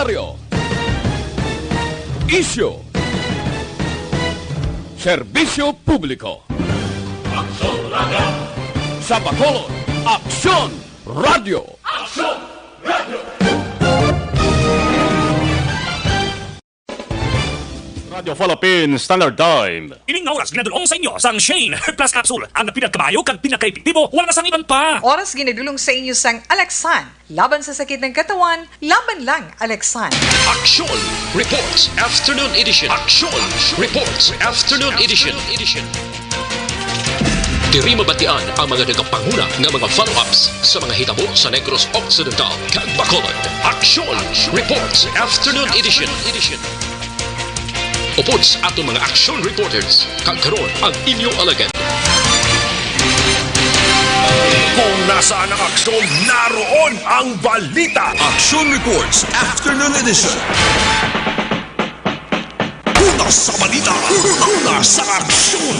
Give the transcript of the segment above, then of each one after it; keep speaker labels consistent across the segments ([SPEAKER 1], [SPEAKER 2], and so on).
[SPEAKER 1] komentaryo, isyu, serbisyo publiko.
[SPEAKER 2] Aksyon Radio!
[SPEAKER 1] Sa Bacolod, Aksyon Radio!
[SPEAKER 2] Aksyon Radio!
[SPEAKER 3] Radio Philippines Standard Time.
[SPEAKER 4] Ining nga oras ginadulong sa inyo sang Shane Plus Capsule. Ang pinagkabayo kag pinagkaepektibo, wala na sang iban pa.
[SPEAKER 5] Oras ginadulong sa inyo sang Alexan. Laban sa sakit ng katawan, laban lang Alexan.
[SPEAKER 6] Action Reports Afternoon Edition. Action Reports Afternoon Edition. Diri mabatian ang mga nagapanguna nga mga follow-ups sa mga hitabo sa Negros Occidental kag Bacolod. Action Reports Afternoon Edition. Upod sa atong mga action reporters, kagkaroon ang inyong alagad.
[SPEAKER 2] Kung nasaan ang aksyon, naroon ang balita. Action Reports Afternoon Edition. Una sa balita, una sa aksyon.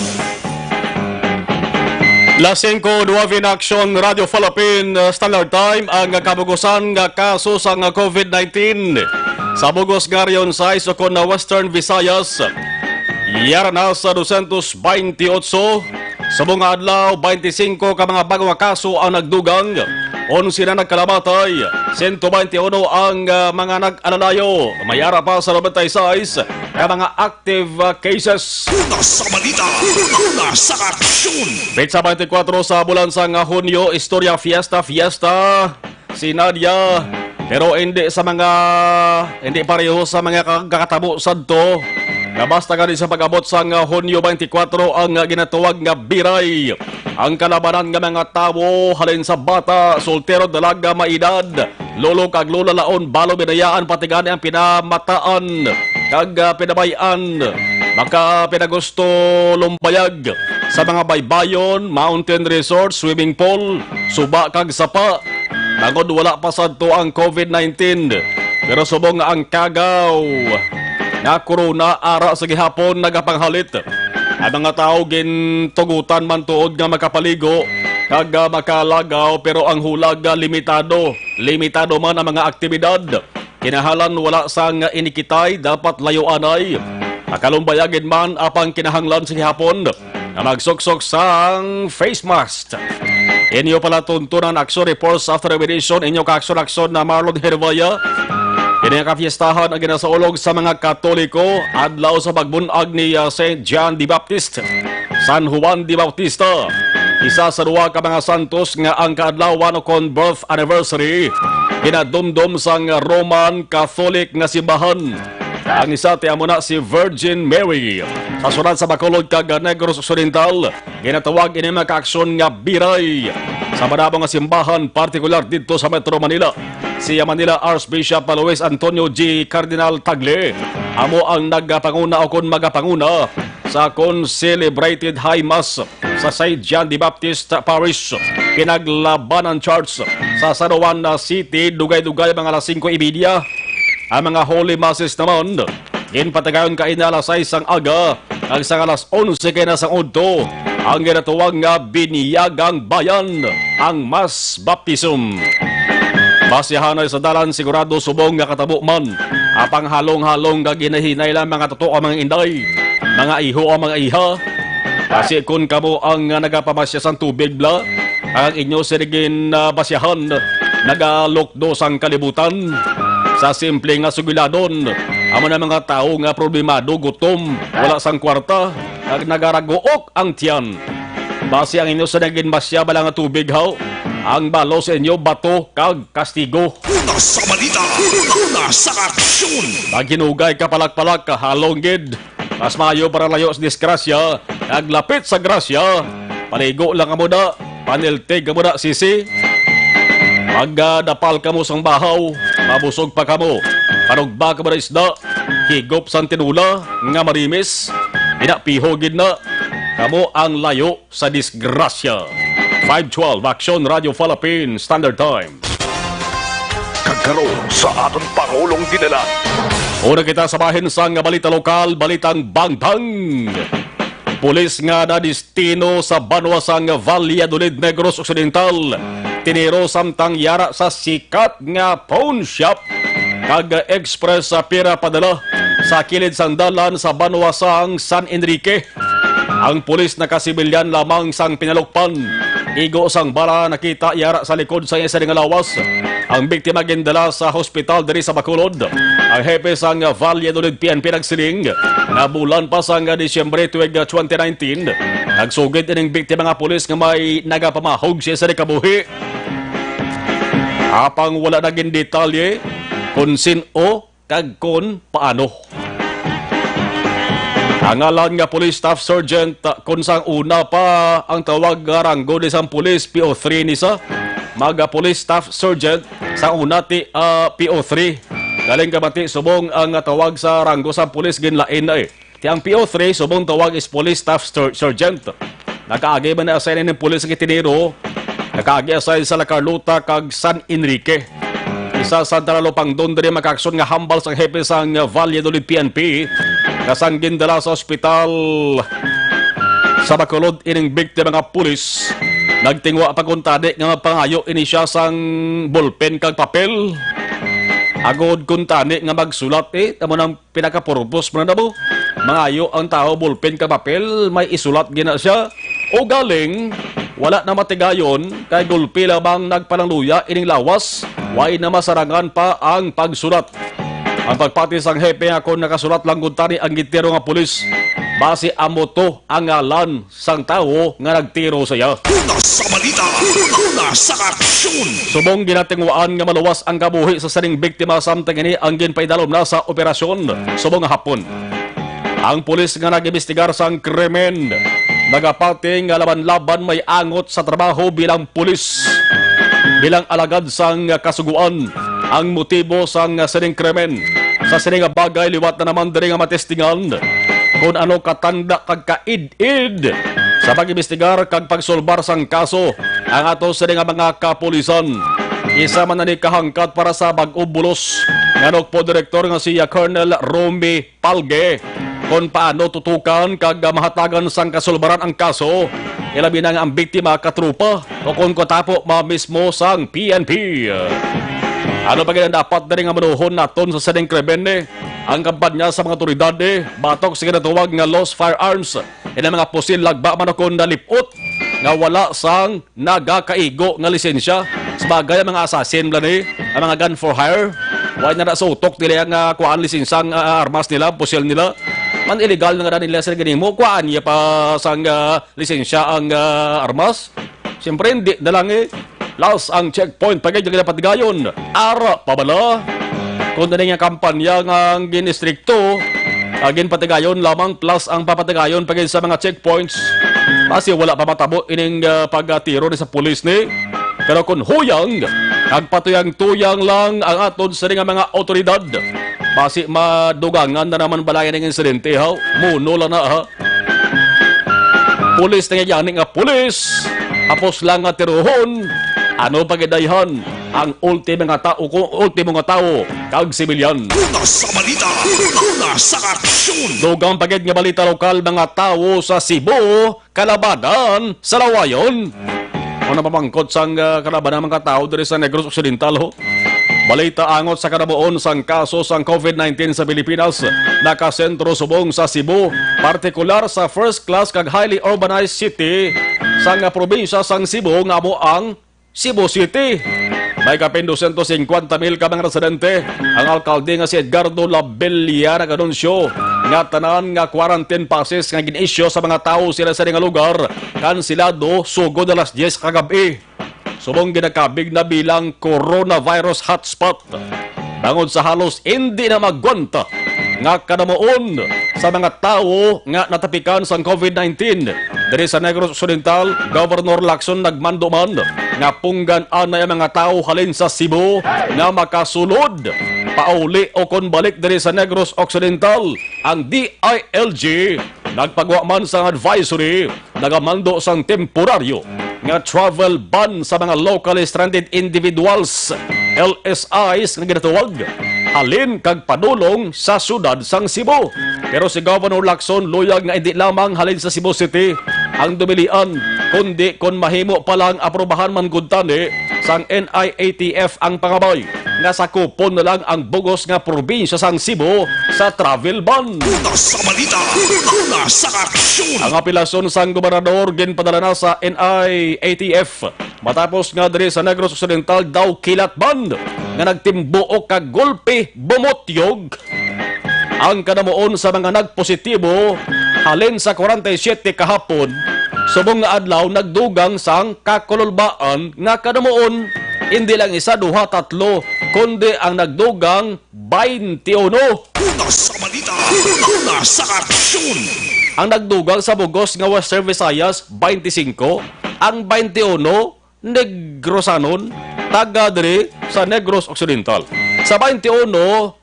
[SPEAKER 3] Las 5:09 Action Radio Philippines Standard Time ang kabugusan nga kaso sa COVID-19 sa Bugos Garion sa isukon na Western Visayas. Yara na sa 228 sa mga adlaw, 25 ka mga bagong kaso ang nagdugang, 11 na nagkalamatay, 121 ang mga nag-alalayo, mayara pa sa 96 ang mga active cases.
[SPEAKER 2] Una sa balita, una sa aksyon.
[SPEAKER 3] Petsa 24 sa bulan sa Hunyo, istorya fiesta si Nadia, pero hindi pareho sa mga kakatabo sadto. Nabasta ka rin sa pag-abot sa Hunyo 24 ang ginatuwag nga biray. Ang kalabanan nga mga tao halin sa bata, soltero, dalaga, maedad, lolo kag lola laon, balo binayaan, patigani ang pinamataan kag pinabayan, maka pinagusto lumbayag sa mga baybayon, mountain resort, swimming pool, suba kag sapa. Tagod wala pa sadto ang COVID-19, pero subong nga ang kagaw na corona ara sa gihapon nagapanghalit. Ang mga tao gintugutan man tuod nga makapaligo kag makalagaw, pero ang hulag limitado man ang mga aktibidad. Kinahalan wala sang inikitay, dapat layuanay. Makalumbayagin man apang kinahanglan sa gihapon na magsuksok sang face mask. Inyo pala tuntunan Action Reports After Edition, inyo ka-aksyon na Marlon Hervaya. Kinakapiestahan ang ginasaulog sa mga Katoliko adlaw sa pagbunag ni St. John the Baptist, San Juan the Bautista. Isa sa duwa ka mga santos nga ang kaadlawan o kon birth anniversary ginadumdum sang Roman Catholic nga simbahan. Ang isa tiamo na si Virgin Mary. Sa sunod sa Bacolod kag Negros Occidental, ginatawag ini mga kaaksyon nga biray sa madabang nga simbahan, partikular dito sa Metro Manila. Si Manila Archbishop Luis Antonio G. Cardinal Tagle amo ang nagapanguna o kon magapanguna sa celebrated High Mass sa St. John the Baptist Parish, Pinaglabanan Church sa San Juan City. Dugay-dugay mga alas 5:30. Ang mga Holy Masses naman ginpatagayon kaina alas 6 ang aga, ang sang alas 11 kay na sang udto ang ginatuwag nga biniyagang bayan, ang Mass Baptism. Basihanay sa dalan, sigurado subong nga katabo man apang halong-halong nga ginahinay lang mga totoo ang mga inday, mga iho ang mga iha. Kasi kung kamo ang nagapamasya sa tubig bla, ang inyo sinigin basyahan nagalokdo sang kalibutan. Sa simple nga sugiladon, amo na mga tao nga problemado, gutom, wala sang kwarta, kag nagaragook ang tiyan. Base ang inyo sinigin basya bala nga tubig haw, ang balo sa inyo bato kag kastigo.
[SPEAKER 2] Una sa balita, una sa aksyon.
[SPEAKER 3] Paghinugay ka palak-palak ka halonggid, mas maayo para layo sa disgrasya, naglapit sa grasya, paligo lang ka muna, paniltig ka muna sisi. Pagdapal ka mo sang bahaw, mabusog pa ka mo, panugba ka muna isda, higop sang tinula, nga marimis, pinapihogid na, kamo ang layo sa disgrasya. 5:12 Action Radio Philippines Standard Time.
[SPEAKER 2] Kagkaroon sa aton Pangulong dinala.
[SPEAKER 3] Una kita sabahin sang balita lokal, balitang Bangtang. Pulis nga na destino sa Banwasang Valladolid, Negros Occidental. Tiniro samtang yara sa sikat nga pawn shop kag express sa pira padala sa kilid sang dalan sa Banuasang San Enrique. Ang pulis na kasibilyan lamang sang pinalukpan. Igo sang bala nakita yara sa likod sa isa nga lawas. Ang biktima gindala sa hospital diri sa Bacolod. Ang hepe sang Valladolid PNP nagsiling na bulan pa sang Disyembre tuig 2019. Nagsugid ining biktima nga pulis nga may nagapamahog siya sa kabuhi. Apang wala naging detalye kung sino kag kung paano. Ang ngalan nga Police Staff Sergeant kung sang una pa ang tawag nga ranggo ni sang Police PO3 nisa. Maga Police Staff Sergeant sa una ti PO3. Galing kamati subong ang tawag sa ranggo sa Police ginlain na eh. Ti ang PO3 subong tawag is Police Staff Sergeant. Nakaagi man na assign ng Police ng itinero. Nakaagi assign sa La Carlota kag San Enrique. Isa sa Taralopang doon din makaksyon nga hambal sa hepe sang Valladolid PNP. Kasanggin dala sa ospital sa Bacolod ining biktima nga pulis. Nagtingwa pa kung tadi nga pangayo ini siya sang ballpen kag papel. Agod kung tani nga magsulat tamo nang pinaka-purpose mo na mo. Mangayo ang tao ballpen kag papel, may isulat gina siya. O galing, wala na matigayon kay gulpi lamang nagpanangluya ining lawas. Way na masarangan pa ang pagsulat. Ang pagpatis ang hepe nga kung nakasulat lang guntani ang gitero nga pulis. Base amo to ang ngalan sang tao nga nagtiro saya.
[SPEAKER 2] Una sa balita, una sa aksyon.
[SPEAKER 3] Subong ginatingwaan nga maluwas ang kabuhi sa saning biktima samtang ini ang ginpaidalom na sa operasyon subong hapon. Ang pulis nga nag-imbestigar sang krimen nagapati nga laban-laban may angot sa trabaho bilang pulis. Bilang alagad sang kasuguan ang motibo sang sining krimen. Sa sining bagay liwat na naman diri nga matestingan kung ano katanda kag kaid-id sa pag-imbestigar kag pagsolbar sang kaso ang ato sining mga kapulisan. Isa man na ni kahangkat para sa bag-o bulos nga po direktor nga si Colonel Romy Palge kung paano tutukan kag mahatagan sang kasolbaran ang kaso. Ilabi na nga ang biktima katrupa o kung katapo mismo sang PNP. Ano pa ganyan dapat na rin nga manuhon naton sa sading krimen ang kampanya sa mga otoridad batok sa kinatuwag nga lost firearms ina mga pusil lagba man akong nalipot nga wala sang nagakaigo nga lisensya sa bagay ang mga assassin blan ang mga gun for hire. Wala na sa utok nila nga kuhaan lisensyang armas nila, pusil nila. Man illegal na nga nila sa ganimo kuhaan niya pa sang lisensya ang armas. Siyempre hindi na lang Laos ang checkpoint pagay yung napatigayon. Ara pabala. Kung na nga kampanya ng ginistrikto, ginpatigayon lamang plus ang papatigayon pagay sa mga checkpoints. Kasi wala pa matabo ining pagtiro ni sa pulis ni. Pero kung huyang, nagpatuyang-tuyang lang ang aton sa mga otoridad. Basi madugangan na naman balayan ng insidente ha. Muno lang na ha. Pulis na nga nga pulis. Hapos lang nga tiruhon. Ano pagidayhan ang ultimo nga tao kag sibilyan.
[SPEAKER 2] Una sa balita, una sa aksyon.
[SPEAKER 3] Dugang pagid nga balita lokal mga tao sa Cebu, kalabanan sa lawayon. Ano pamangkot sang kalabanan mga tao diri sa Negros Occidental ho. Balita angot sa kanabuon sang kaso sang COVID-19 sa Pilipinas. Nakasentro subong sa Cebu, partikular sa first class kag highly urbanized city sang probinsya sang Cebu nga mo ang Cebu City. May kapin 250,000 ka mga residente. Ang alkalde nga si Edgardo Labella nag-anunsyo nga tanan nga quarantine passes nga ginisyo sa mga tao sila sa nga lugar kansilado sugod alas 10 kagabi. Subong ginakabig na bilang coronavirus hotspot. Bangod sa halos hindi na magwanta nga kanamoon sa mga tao nga natapikan sa COVID-19. Diri sa Negros Occidental, Governor Lacson nagmando man nga punggan-an na mga tao halin sa Cebu nga makasulod pauli o kon balik diri sa Negros Occidental. Ang DILG nagpagawa man sa advisory nagamando sang temporaryo nga travel ban sa mga locally stranded individuals LSIs nga ginatawag halin kag padulong sa sudad sang Cebu. Pero si Governor Lacson luyag nga hindi lamang halin sa Cebu City ang dumilian kundi kung mahimo pa lang aprobahan man gud tani sang NIATF ang pangabay nga sakupon na lang ang bugos nga probinsya sang Cebu sa travel ban.
[SPEAKER 2] Una sa balita, una sa aksyon.
[SPEAKER 3] Ang apelasyon sang gobernador ginpadala na sa NIATF matapos nga diri sa Negros Occidental daw kilat band nga nagtimbuok kag golpe bumotyog. Ang kanamuon sa mga nagpositibo halin sa 47 kahapon subong nga adlaw nagdugang sang kakululbaan nga kanamuon hindi lang isa, duha, tatlo kundi ang nagdugang 21.
[SPEAKER 2] Una sa balita, una sa aksyon.
[SPEAKER 3] Ang nagdugang sa bugos nga Western Visayas 25, ang 21 Negrosanon taga diri sa Negros Occidental. Sa 21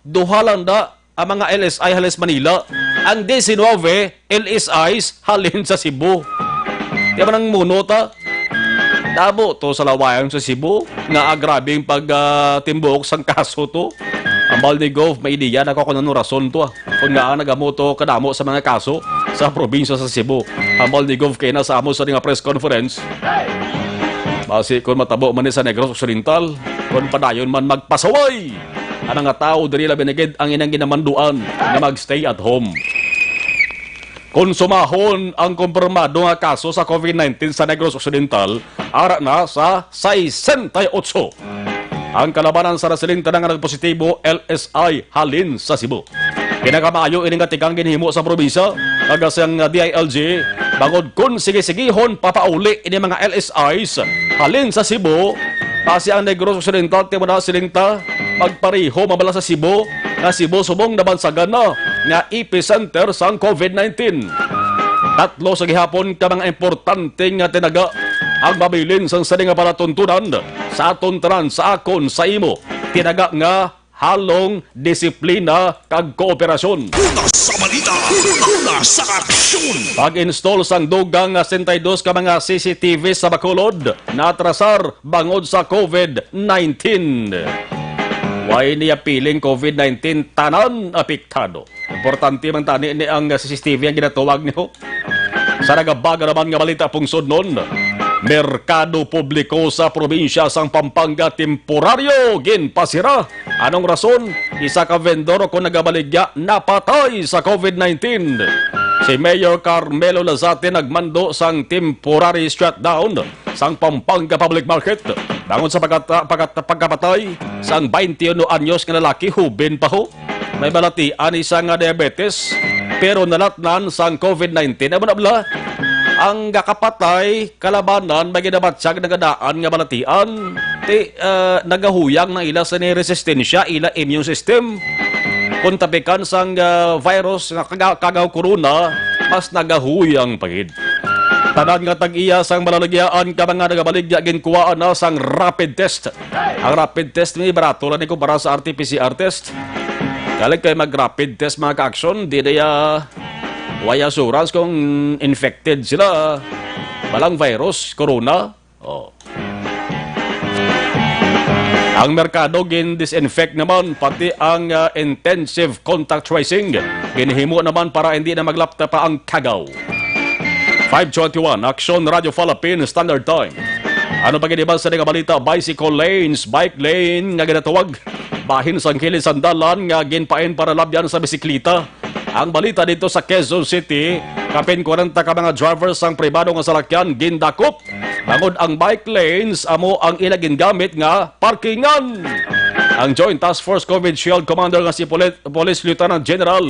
[SPEAKER 3] duha lang da ang mga LSI halis Manila, ang 19 LSIs halin sa Cebu. Di ba nang munota? Dabo to sa lawayan sa Cebu nga agrabing pag-timbuok sang kaso to. Ang Baldigov may ideya na kung ano rason to. Kung nga nagamoto kadamo sa mga kaso sa probinsya sa Cebu. Ang Baldigov kaya na sa amo sa nga press conference. Basi kung matabo man sa Negros Occidental, kung padayon man magpasaway. Ang nga tao diri labi nagid ang inang ginamanduan nga magstay at home. Konsumahon ang kumpirmado nga kaso sa COVID-19 sa Negros Occidental, ara na sa 68. Ang kalabanan sa residente nga nagpositibo LSI halin sa Cebu. Pinakamaayo ini nga tikang ginhimo sa probinsya, kagasang DILG, bangod kun sige-sigihon papauli ini mga LSIs halin sa Cebu, kasi ang Negros Occidental timada silinta magpariho mabala sa Cebu, nga Cebu subong nabansagan na nga epicenter sang COVID-19. Tatlo sa gihapon ka mga importante nga tinaga ang mabilin sang sani nga palatuntunan sa aton tanan sa akon sa imo. Tinaga nga halong disiplina kag kooperasyon.
[SPEAKER 2] Una sa balita, una sa aksyon.
[SPEAKER 3] Pag-install sang dugang 62 ka mga CCTV sa Bacolod na atrasar bangod sa COVID-19. Why niya piling COVID-19 tanan apektado. Importante man tani ni ang CCTV ang ginatawag niyo. Sa nagabaga naman nga balita pungsod nun, merkado publiko sa probinsya sang Pampanga temporaryo ginpasira. Anong rason? Isa ka vendor o kung nagabaligya napatay sa COVID-19. Si Mayor Carmelo Lazate nagmando sang temporary shutdown sang Pampanga Public Market. Bangon sa pagkapatay sang 21 anyos nga lalaki, hubin pa ho. May balatian isang diabetes pero nalatnan sang COVID-19. Abla, ang kakapatay kalabanan may ginabatsag nagadaan nga balatian nagahuyang ng ila sa resistensya ila immune system. Kung tapikan sang virus nga kagaw corona, mas nagahuyang pagid. Tanan nga tag-iya sang malalagyaan ka mga nagabaligya ginkuwaan na sang rapid test. Ang rapid test may barato lang para sa RT-PCR test. Galing kayo mag-rapid test mga ka-aksyon, di na way assurance kung infected sila. Walang virus, corona. Oh. Ang merkado gin-disinfect naman, pati ang intensive contact tracing. Ginhimo naman para hindi na maglapta pa ang kagaw. 5:21, Aksyon Radio Philippine Standard Time. Ano pa ginibas sa balita? Bicycle lanes, bike lane nga ginatawag. Bahin sang kilid sandalan nga ginpain para labyan sa bisikleta. Ang balita dito sa Quezon City, kapin 40 ka mga drivers ang pribado nga salakyan gindakop. Bangod ang bike lanes, amo ang ilagin gamit nga parkingan. Ang Joint Task Force COVID Shield Commander nga si Police Lieutenant General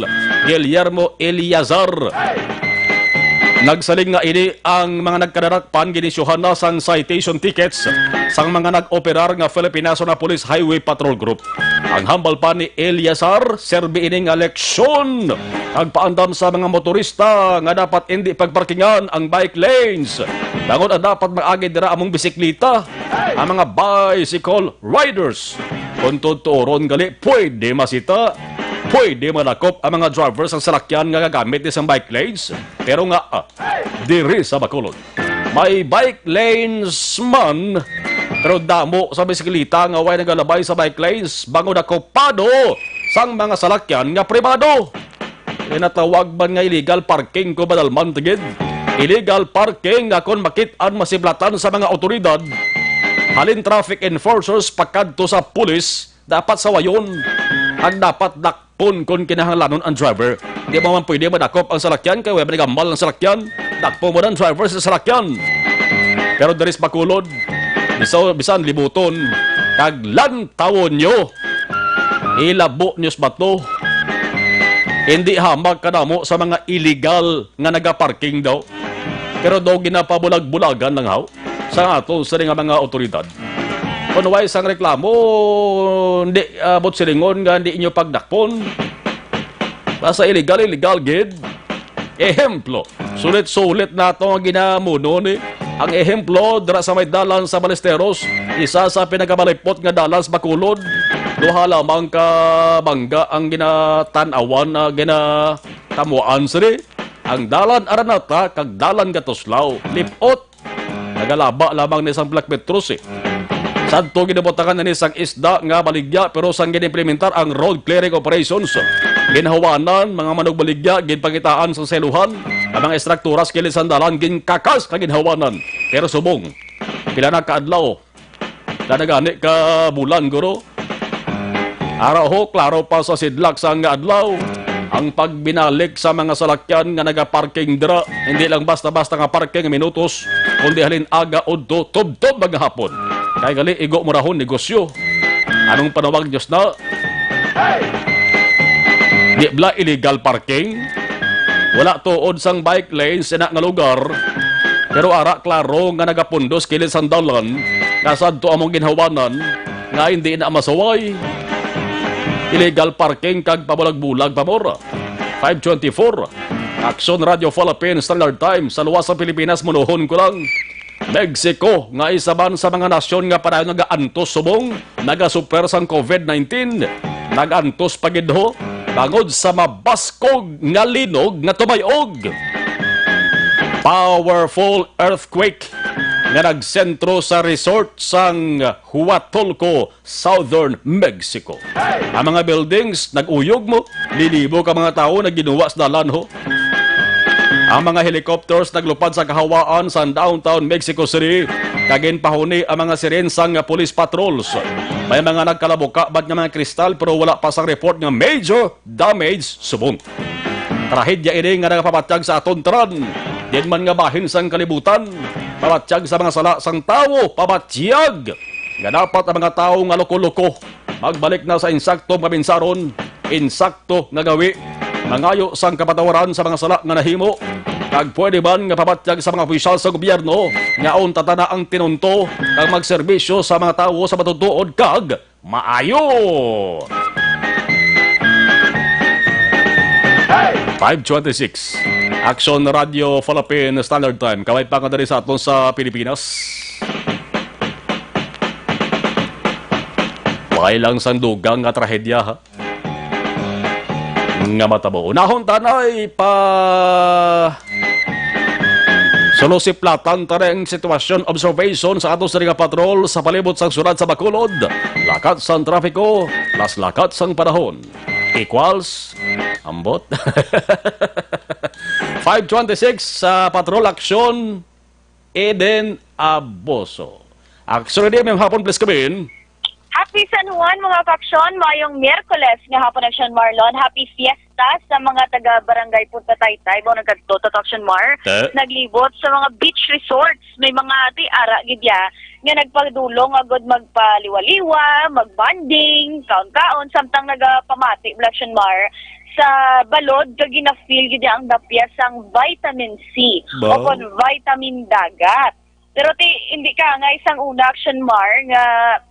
[SPEAKER 3] Guillermo Eliazar. Nagsaling nga ini ang mga nagkadarakpan ginisyuhan na sang citation tickets sang mga nag-operar nga Philippine National Police Highway Patrol Group. Ang hambal pa ni Eliazar, serbi ining leksyon ang paandam sa mga motorista nga dapat hindi pagparkingan ang bike lanes. Bangon ang dapat mag-agi dira among bisikleta, ang mga bicycle riders. Kung tuturon gali, pwede masita. Pwede manakop ang mga drivers ang salakyan nga gagamit isang bike lanes. Pero nga, diri sa Bacolod, may bike lanes man, pero damo sa bisikleta nga way nagalabay sa bike lanes, bango na kopado sang mga salakyan nga pribado. Inatawag man nga illegal parking ko badalman tigid. illegal parking nga kon makit-an masiblatan sa mga otoridad, halin traffic enforcers pagkadto sa pulis, dapat sawayon. Ang dapat dakpon kung kinahanglanon ang driver. Di mo man pwede madakop ang salakyan kaya wala nagambal ang salakyan. Dakpo mo ng driver sa salakyan. Pero daris bakulod, bisan libuton, kaglantawon nyo. Ilabo nyo sa bato. Hindi hamag kanamo sa mga illegal nga nagaparking daw. Pero daw ginapabulag-bulagan lang haw sa ato sa mga otoridad. Kunway sang reklamo, hindi abot silingon nga hindi inyo pagdakpon. Basta illegal gid. Ehemplo, sulit-sulit na ito ang ginamuno ni. Ang ehemplo, dira sa may dalan sa Balesteros, isa sa pinagabalipot nga dalan sa Bacolod, duha lamang ka bangga ang ginatanawan na ginatamuan siri. Ang dalan Aranata, kag dalan Gatuslaw, lipot. Nagalaba lamang ni isang Black Petros Sadto ginabotakan na isang isda nga baligya pero sang ginimplementar ang road clearing operations. Ginhawanan, mga manog baligya, ginpakitaan sa seluhan, ang mga estrukturas kilit sandalan, ginkakas ka ginhawanan. Pero subong, pila na kaadlaw, nanagani ka bulan guro. Araw ho, klaro pa sa sidlak sa nga adlaw, ang pagbinalik sa mga salakyan nga nagaparking dira, hindi lang basta-basta nga parking minutos, kundi halin aga o do, tub-tub maghapon. Kaya gali, igo mo rahon negosyo. Anong panawag Diyos na? Di bla illegal parking? Wala tuod sang bike lanes sa nga lugar. Pero ara klaro nga nagapundos kilit sandalan, kasad to among ginhawanan, nga hindi na masaway. Illegal parking kag pabulag-bulag pamora. 524. Action Radio Philippines Standard Time sa luwas sa Pilipinas munuhon ko lang. Mexico nga isaban sa mga nasyon nga padayon nagaantos subong, nagasuper sang COVID-19, nagantos pagidho bangod sa mabaskog nga linog nga tumayog. Powerful earthquake nga nagsentro sa resort sang Huatulco, Southern Mexico. Ang mga buildings nag-uyog mo, lilibo ka mga tao na ginuwa sa dalan ho. Ang mga helicopters naglupad sa kahawaan sa downtown Mexico City. Kagin pahuni ang mga siren sang police patrols. May mga nagkalabuka bad nga mga kristal pero wala pa sang report nga major damage subong. Trahedya ini nga nagapapatyag sa aton taran. Din man nga bahin sang kalibutan. Pabatyag sa mga sala sang tao, pabatyag. Nga dapat ang mga tao nga loko-loko magbalik na sa insakto mabinsaron, insakto nga gawi. Mangayo sang kapatawaran sa mga sala nga nahimo. Kag pwede man nga pabatyag sa mga opisyal sa gobyerno nga on tatana ang tinunto kag magserbisyo sa mga tawo sa matutuod kag maayo. 526 Action Radio Philippine Standard Time. Kaway pa ka dali sa aton sa Pilipinas. Pakay lang sang dugang nga trahedya ha. Nga matabo. Unahon tanay pa solusiplatan tareng sitwasyon observation sa atos nga patrol sa palibot sang syudad sa Bacolod. Lakat sang trafiko, las lakat sang panahon. Equals ambot. 526 sa patrol action Eden Aboso. Action ready may hapon please come in.
[SPEAKER 7] Happy San Juan mga kaksyon, mayong Miyerkules nga hapon Action Marlon. Happy Fiesta sa mga taga-barangay Punta Taytay. Bo nagkatutot Action Mar. Naglibot sa mga beach resorts. May mga ara gidya nga nagpadulong agad magpaliwaliwa, magbanding, kaon-kaon, samtang nagapamati Action Mar. Sa balod, kag gina-feel gidya ang dapya sang vitamin C o kon vitamin dagat. Pero hindi ka nga isang una Action Mar nga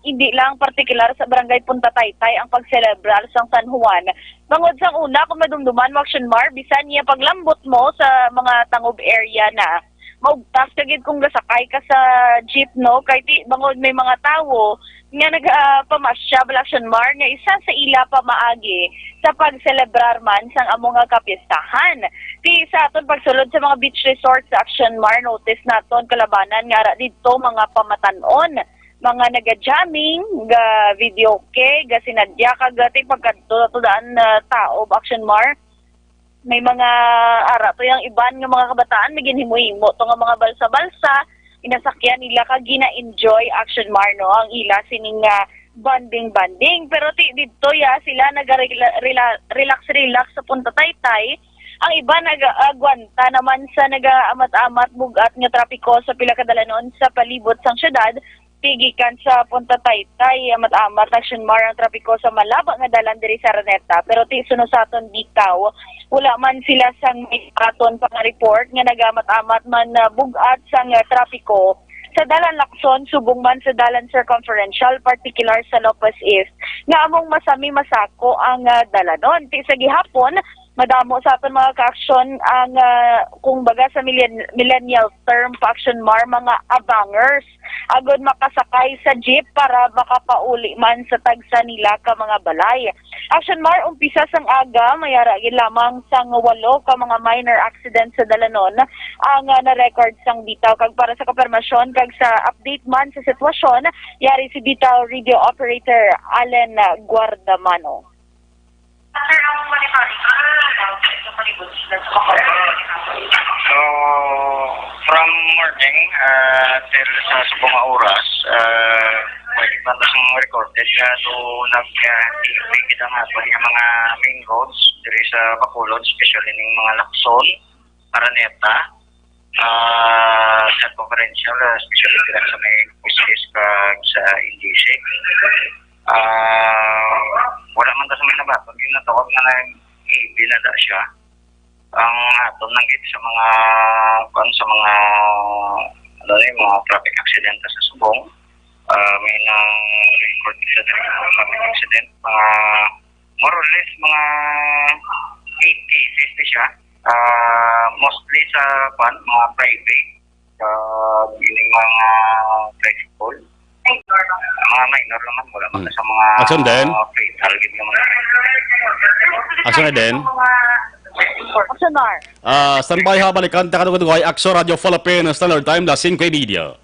[SPEAKER 7] hindi lang partikular sa barangay Punta Taytay ang pagselebrar sa San Juan. Bangod sang una kung madumduman mo Action Mar, bisan niya paglambot mo sa mga tangob area na maugtas kagid kung gasakay ka sa jeep no kay bangod may mga tawo nga nagapamasya Action Mar nga isa sa ila pa maagi sa pagselebrar man sang among nga kapistahan. Sa aton pagsulod sa mga beach resorts sa Action Mar, notice naton kalabanan nga ara dito mga pamatanon, mga naga-jamming, ga videoke, ga sinadya kag pagkatudaan tao Action Mar may mga ara to yung iban nga mga kabataan may ginhimo-himo to nga mga balsa-balsa inasakyan nila kag gina-enjoy Action Mar no ang ila sining banding pero dito ya sila relax sa Punta Taytay. Ang iba nag-agwanta naman sa naga-amat-amat bugat nga trapiko sa pila ka dalanon sa palibot sang syudad. Tigikan sa Punta Taytay, amat-amat Action Mar ang trapiko sa malaba nga dalan diri sa Araneta. Pero ti suno sa aton bitaw, wala man sila sang may aton pang report nga nagamat-amat man bugat sang trapiko sa dalan Lacson, subong man sa dalan circumferential, particular sa Lopez East, nga among masami masako ang dalanon. Ti sa gihapon, madamo sa aton mga ka-action ang kung baga sa millennial term pa Action Mar mga abangers agod makasakay sa jeep para makapauli man sa tagsa nila ka mga balay. Action Mar umpisa sang aga mayara gid lamang sang 8 ka mga minor accidents sa dalanon ang na-record sang bitaw kag para sa konfirmasyon kag sa update man sa sitwasyon yari si bitaw radio operator Allen Guardamano.
[SPEAKER 8] So, from morning till sa subong nga oras, pwede pa ng recorded na to nag-ibigit ang ato ng mga main roads diri sa Bacolod, especially ng mga Lacson, Araneta, circumferential, especially dira sa may Quisis kag sa Indice. Wala man ta sa may nabaton, ginatawag na binada siya ang aton nanggit sa mga mga traffic accident sa Subong. May nang record sa mga traffic accident, mga more or less mga 8 cases siya, mostly sa mga private gining mga tricycle, mga minor naman, wala man sa mga
[SPEAKER 3] Action din?
[SPEAKER 8] fatal gid naman.
[SPEAKER 3] Action din?
[SPEAKER 7] Action Mar.
[SPEAKER 3] Standby ha, balikan ta kadugay Action Radio Philippines Standard Time, la 5 media.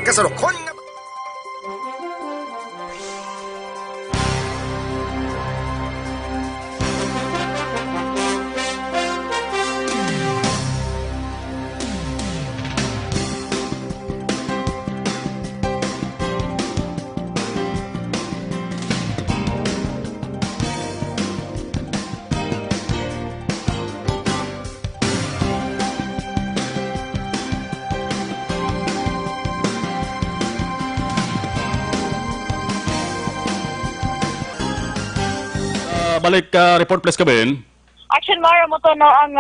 [SPEAKER 2] Kasalukon nga
[SPEAKER 3] Balik report please kabin.
[SPEAKER 7] Action Mar mo to no ang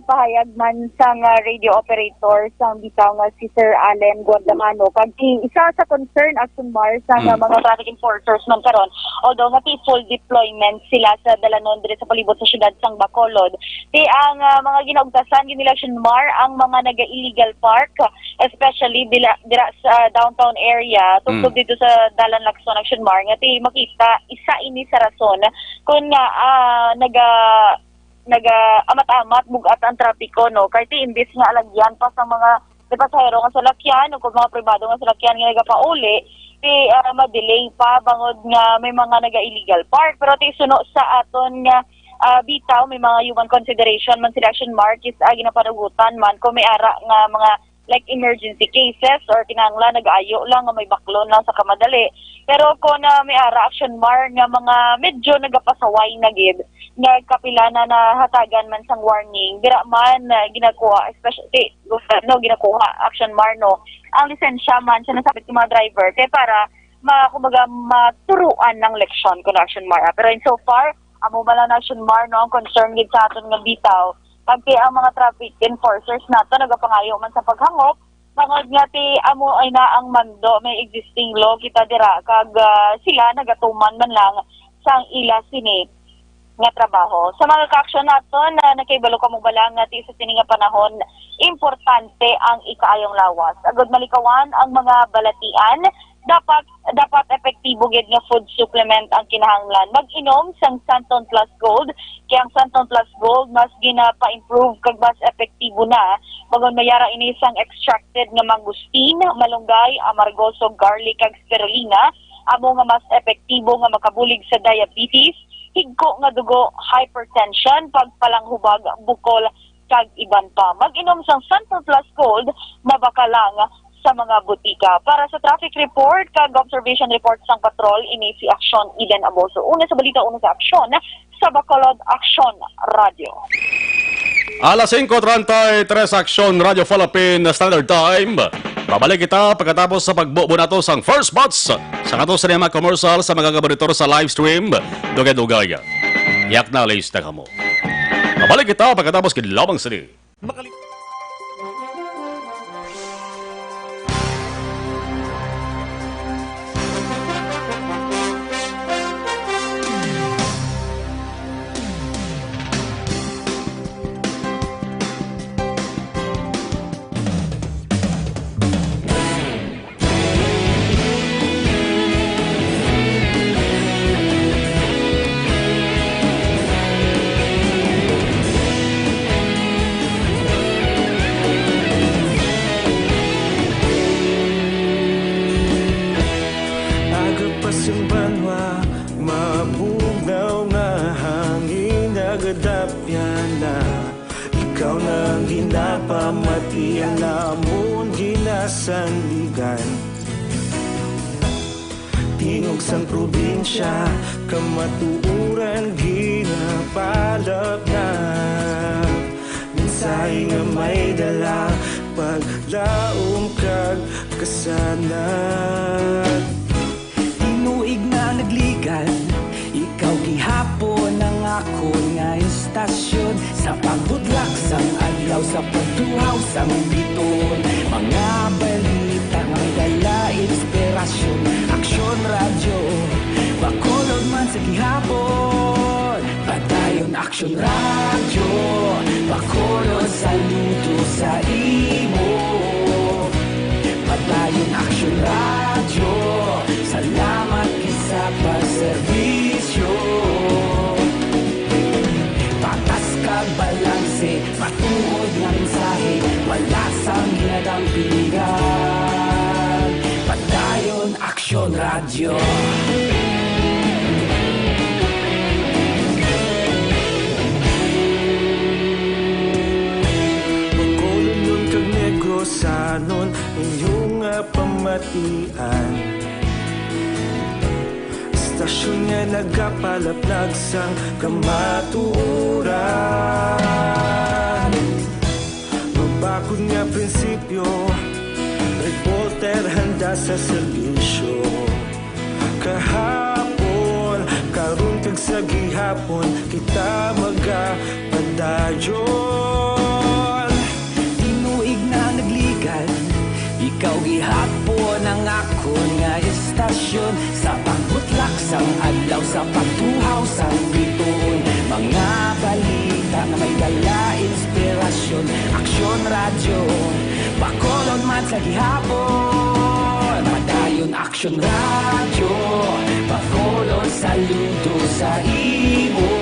[SPEAKER 7] pahayag man sang radio operator sang bitaw nga si Sir Allen Guardamano kag isa sa concern Action Mar sang mga traffic enforcers man karon although nga full deployment sila sa dalanon diri sa palibot sa syudad sang Bacolod ang mga ginaugtasan ginila Action Mar ang mga naga-illegal park especially dira sa downtown area tungkol dito sa dalan Lacson Action Mar nga makita isa ini sa rason kung nga amat-amat bugat ang trapiko no kay imbis nga alagyan pa sa mga pasahero nga salakyan o kung mga pribado nga salakyan nga nagapauli ma-delay pa bangod nga may mga naga-illegal park pero suno sa aton nga bitaw may mga human consideration man sila Action Mar is ginapanugutan man kung may ara nga mga like emergency cases or kinahanglan nag-ayo lang nga may baklon lang sa kamadali pero kung may ara Action Mar nga mga medyo nagapasaway na gid nagkapila na hatagan man sang warning dira man ginakuha especially ginakuha Action Mar no ang lisensya man sa nasabit ng mga driver para kumbaga maturuan ng leksyon kun Action Mar pero in so far amo bala na Action Mar no ang concern gid sa aton nga bitaw pagti ang mga traffic enforcers nato nagapangayo man sa paghangop bangod nga amo ay na ang mando may existing law kita dira kag sila nagatuman man lang sang ila sini nga trabaho. Sa mga ka-action naton na nakaibalo ka mong balang nga sa tininga panahon, importante ang ikaayong lawas. Agad malikawan ang mga balatian, dapat epektibo gid nga food supplement ang kinahanglan. Mag-inom sang Santon Plus Gold, kaya ang Santon Plus Gold mas ginapa-improve kag mas epektibo na. Bagon mayara ini sang extracted nga mangustin, malunggay, amargoso, garlic kag spirulina, amo nga mas epektibo nga makabulig sa diabetes, higko nga dugo, hypertension, pagpalanghubag, bukol, kag iban pa. Mag-inom sang Sunflower Plus Gold, mabakalang sa mga butika. Para sa traffic report, kag observation report sang patrol, ini si Aksyon Eden Aboso. Una sa balita, una sa Aksyon, sa Bacolod Aksyon Radio.
[SPEAKER 3] Alas 5:33 Aksyon Radio Philippine Standard Time. Babalik kita pagkatapos sa pagbubo nato sang first bots sa kato sa mga commercial sa mga gabaritor sa live stream. Dugay-dugay. Yak na lista ka mo. Babalik kita pagkatapos kinlabang sini.
[SPEAKER 9] Tingog sang probinsya, kamatuuran ginapalap na. Minsay nga may dala, paglaom kag kasanat. Tinuig na nagligan, ikaw gihapon ang ako nga istasyon. Sa pagbudlak sang adlaw, sa pagtuhaw sang biton. Mga balita nga dala inspirasyon. Aksyon Radio, Bacolod man sa gihapon. Padayon Aksyon Radio, Bacolod saludo sa imo. Padayon Aksyon Radio, salamat isa pa servisyo. Patas kag balanse, matuod nga mensahe, wala sang ginadang piligan. Padayon Aksyon Radio. Bacolod nun kag Negrosanon, inyong pamatian. Istasyon nga nagapalaplag sang kamatuuran. Mabakod nga prinsipyo, reporter handa sa serbisyo. Kahapon, karon kag sa gihapon, kita magapadayon. Tinuig na nagligan, ikaw gihapon ang ako nga istasyon. Sa pagbutlak sang adlaw, sa pagtuhaw sang biton. Mga balita na may dala inspirasyon. Aksyon Radio, Bacolod man sa gihapon. Padayon Aksyon Radio, Bacolod saludo sa imo.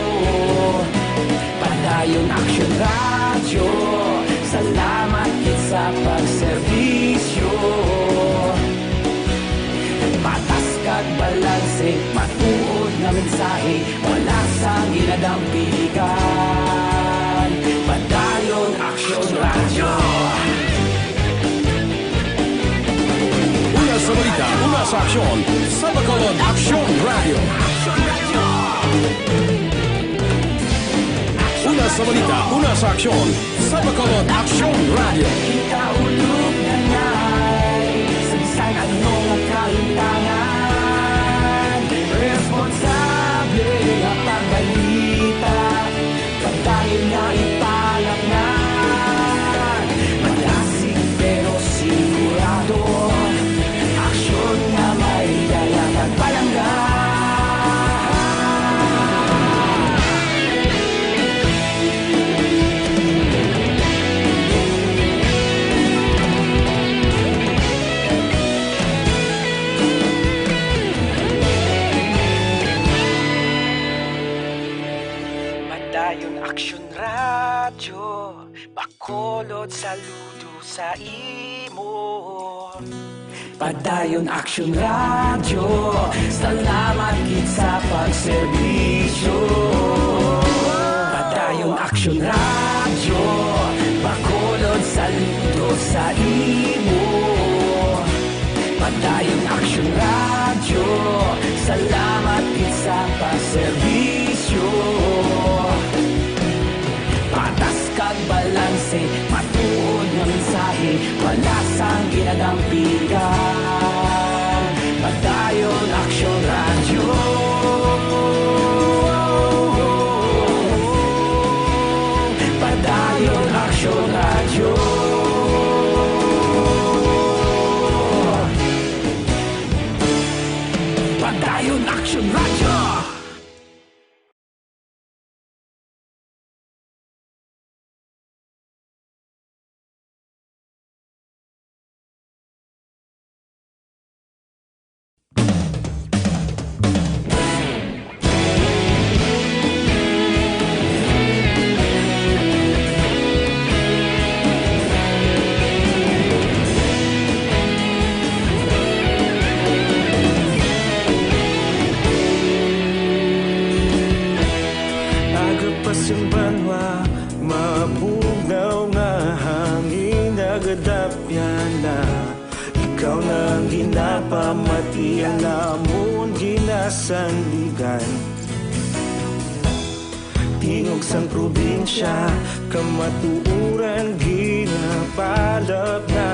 [SPEAKER 9] Padayon Aksyon Radio, salamat sa pagservisyo. Patas kag balanse, matuod na mensahe, wala sang ginadang piligan. Padayon Aksyon Radio.
[SPEAKER 1] Una sa balita, una sa aksyon, sa Bacolod Aksyon Radio. Una sa balita, una sa aksyon, sa Bacolod Aksyon Radio.
[SPEAKER 9] Kita ulog na ngay, sagsay anong ang kahintangan. Responsable ang pagbalita, pagdayon na ipalak na. Malasig pero sigurado, aksyon na may dalang at palanggan. Padayon Aksyon Radio, Bacolod saludo sa imo. Padayon Aksyon Radio, salamat gid sa pagservisyo. serbisyo. Padayon Aksyon Radio, Bacolod saludo sa imo. Padayon Aksyon Radio, salamat din sa paserbisyo. Patas kag balanse, matuod nga mensahe, wala sang ginadampigan. Padayon Aksyon Radio. Padayon Aksyon Radio. Padayon Aksyon Radio.
[SPEAKER 10] Mapugaw nga hangin nagadapyan na ikaw nang ginapamati ang namon ginasandigan. Tingog sang probinsya kamatuuran ginapalap na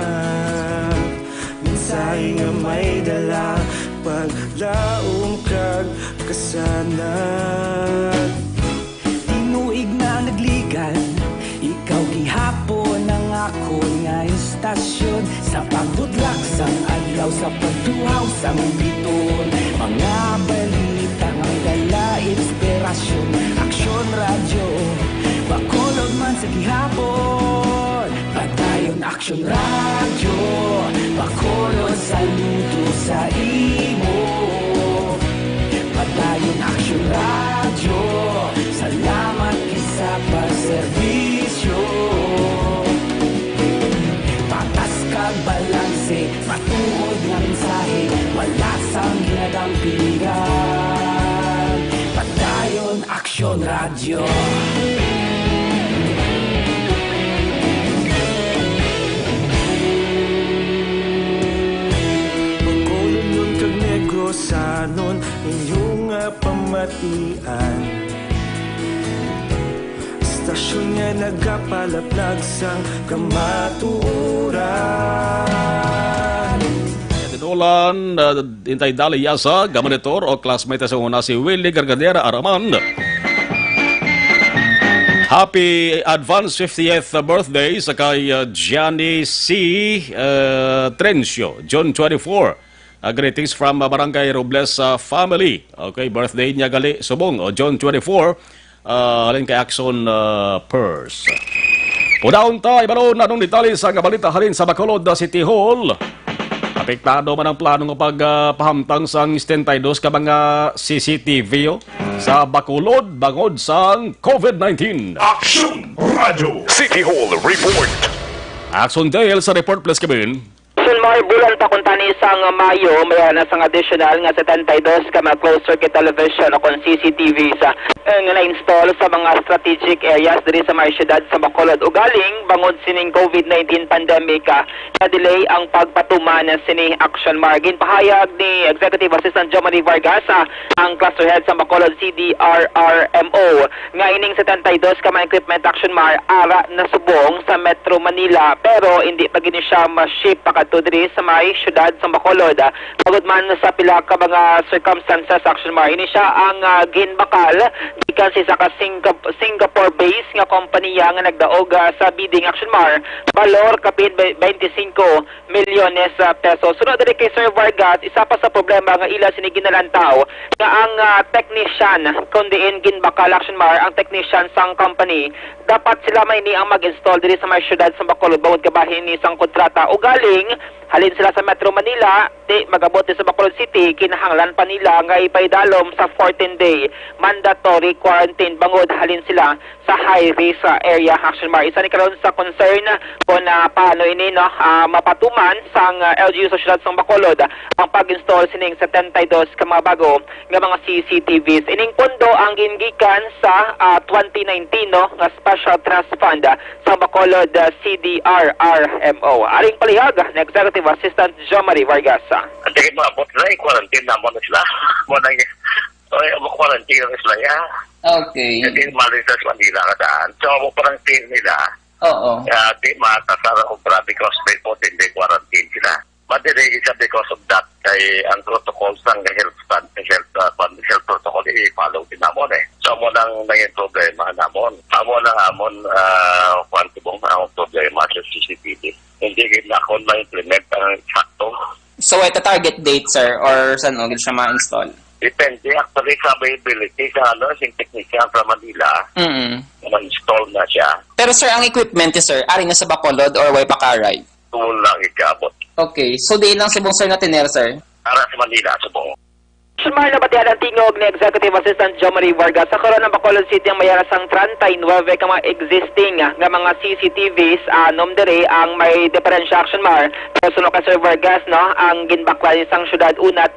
[SPEAKER 10] minsay nga may dala paglaom kag kasanat.
[SPEAKER 9] Tinuig na nagligan, ikaw gihapon ang ako nga istasyon. Sa pagdudlak sang adlaw, sa pagduhaw sang biton, mga balita nga dala inspirasyon. Aksyon Radio, Bacolod man sa gihapon. Padayon Aksyon Radio, Bacolod saludo sa imo. Padayon Aksyon Radio, salamat kisa paserbisyo. Patas kag balanse, matuod nga mensahe, wala sang ginadampigan. Padayon Aksyon Radio.
[SPEAKER 10] Bacolod nun kag Negrosanon inyong pamatian. Stasyon nga nagapalaplag sang kamatuuran.
[SPEAKER 3] Tinulan, intay dali yasa, gamanitor o classmate sa una si Willie Gargadera Araman. Happy advance 50th birthday sa kay Gianni C. Trencio, June 24. Greetings from Barangay Robles family. Okay, birthday niya gali subong o June 24. Halin kay Axon Purse. Udaon ta, ibalon na nung detalye sa balita halin sa Bacolod City Hall. Apektado man ang plano ng pagpahamtang sang 72 ka mga CCTV sa Bacolod bangod sang COVID-19.
[SPEAKER 2] Aksyon Radio City Hall Report.
[SPEAKER 3] Axon Dale sa report plus kabin.
[SPEAKER 11] May bulan pa kung tani sang Mayo, may nasang additional nga 72 ka mga closed circuit television o kung CCTV sa na-install sa mga strategic areas diri sa mga syudad sa Bacolod. Ugaling, bangod sining COVID-19 pandemic, na-delay ang pagpatuman sini Action Margin. Pahayag ni Executive Assistant Jomari Vargas, ang cluster head sa Bacolod CDRRMO, nga ining 72 ka mga equipment Action Mar ara na subong sa Metro Manila, pero hindi pa gini siya ma-ship pakadto diri sa may syudad sa Bacolod. Pagod man sa pila ka mga circumstances Action Mar, ini siya ang ginbakal gikan sa Singapore based nga kompanya nga nagdaog sa bidding Action Mar, balor kapin 25 milyones pesos. Sunod diri kay Sir Vargas, isa pa sa problema nga ila sini ginalantaw nga ang technician kundiin ginbakal Action Mar, ang technician sang company, dapat sila may ni ang mag-install diri sa may syudad sa Bacolod bawod kabahin ni sang kontrata. Ugaling halin sila sa Metro Manila, di magabot din sa Bacolod City, kinahanglan pa nila nga ipaidalom sa 14-day mandatory quarantine bangod halin sila sa high-risk area. Action Mar, isa ni karon sa concern kung paano ini mapatuman sang LGU sa syudad sang Bacolod ang pag-install sining 72 ka mga bago nga mga CCTVs. Ining pondo ang gingikan sa 2019 nga Special Trust Fund sa Bacolod CDRRMO. Aring palihag na Executive Assistant Jomari Vargas.
[SPEAKER 8] Hindi maabot na, quarantine na mo na sila. Muna yung quarantine na sila ya.
[SPEAKER 12] Okay.
[SPEAKER 8] Hindi malitas Manila ka daan. So, mo quarantine nila.
[SPEAKER 12] Oo.
[SPEAKER 8] Di matasara kung because they put in the quarantine sila. But then, because of that, kay ang protocols ng health protocol i-follow din namon eh. So, mo lang naging problema namon. Amo lang amon kwantibong ang problema sa CCTV. Hindi na ako ma-implement ang sakto.
[SPEAKER 12] So, ito target date, sir? Or saan o siya ma-install?
[SPEAKER 8] Depende. Actually, sa availability sa sing technician from Manila, ma-install na siya.
[SPEAKER 12] Pero, sir, ang equipment sir, ari na sa Bacolod or way pakaray?
[SPEAKER 8] Tool lang ikabot.
[SPEAKER 12] Okay. So, di lang subong, sir, na tiner, sir?
[SPEAKER 8] Para sa Manila, subong.
[SPEAKER 11] Sumar na batihan ang tingog ni Executive Assistant Jomari Vargas sa karon ng Bacolod City ang mayara sang 39 ka mga existing nga mga CCTVs nomdere ang may differential action mar. Pero suno ka Sir Vargas ang ginbakla sang syudad una